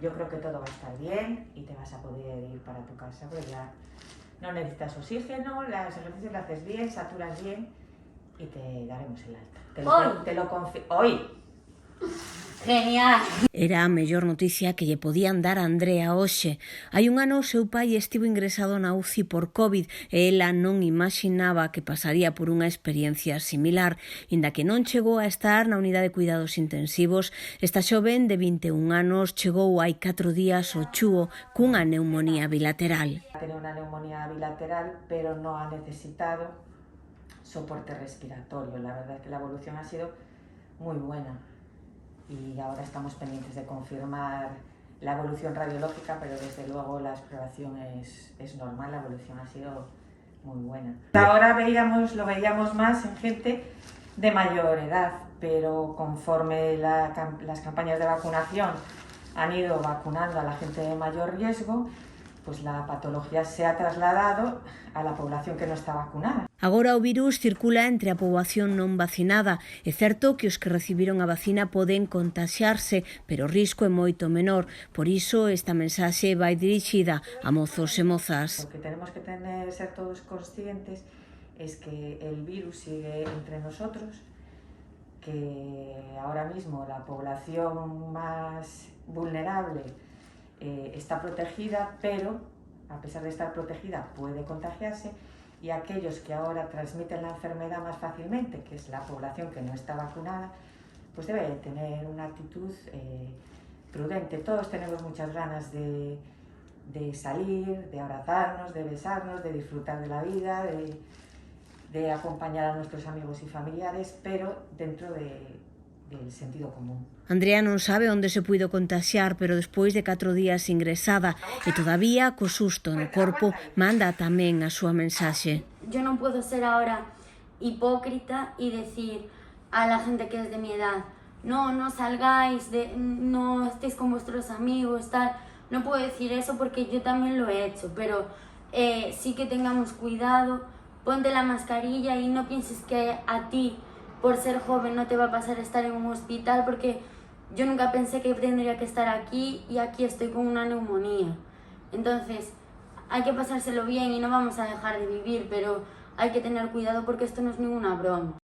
yo creo que todo va a estar bien y te vas a poder ir para tu casa, pues ya no necesitas oxígeno, los ejercicios lo haces bien, saturas bien y te daremos el alta. Te lo confío. Hoy. Genial. Era a mellor noticia que lle podían dar a Andrea hoxe. Hai un ano o seu pai estivo ingresado na UCI por COVID e ela non imaginaba que pasaría por unha experiencia similar. Inda que non chegou a estar na unidade de cuidados intensivos, esta xoven de 21 anos chegou hai 4 días ao Chúo cunha neumonía bilateral. Tiene una neumonía bilateral, pero no ha necesitado soporte respiratorio. La verdad es que la evolución ha sido muy buena. Y ahora estamos pendientes de confirmar la evolución radiológica, pero desde luego la exploración es normal, la evolución ha sido muy buena. Ahora lo veíamos más en gente de mayor edad, pero conforme las campañas de vacunación han ido vacunando a la gente de mayor riesgo, pues la patología se ha trasladado a la población que no está vacunada. Agora o virus circula entre a poboación non vacinada. É certo que os que recibiron a vacina poden contaxiarse, pero o risco é moito menor. Por iso, esta mensaxe vai dirixida a mozos e mozas. Lo que tenemos que ser todos conscientes es que el virus sigue entre nosotros, que ahora mismo la población más vulnerable está protegida, pero a pesar de estar protegida puede contagiarse, y aquellos que ahora transmiten la enfermedad más fácilmente, que es la población que no está vacunada, pues debe tener una actitud prudente. Todos tenemos muchas ganas de salir, de abrazarnos, de besarnos, de disfrutar de la vida, de acompañar a nuestros amigos y familiares, pero dentro del sentido común. Andrea non sabe onde se puido contaxiar, pero despois de 4 días ingresada e todavía co susto no corpo manda tamén a súa mensaxe. Yo no puedo ser ahora hipócrita y decir a la gente que es de mi edad, no salgáis, no estéis con vuestros amigos, tal. No puedo decir eso porque yo también lo he hecho, pero sí que tengamos cuidado, ponte la mascarilla y no pienses que a ti, por ser joven, no te va a pasar estar en un hospital, porque yo nunca pensé que tendría que estar aquí y aquí estoy con una neumonía. Entonces, hay que pasárselo bien y no vamos a dejar de vivir, pero hay que tener cuidado porque esto no es ninguna broma.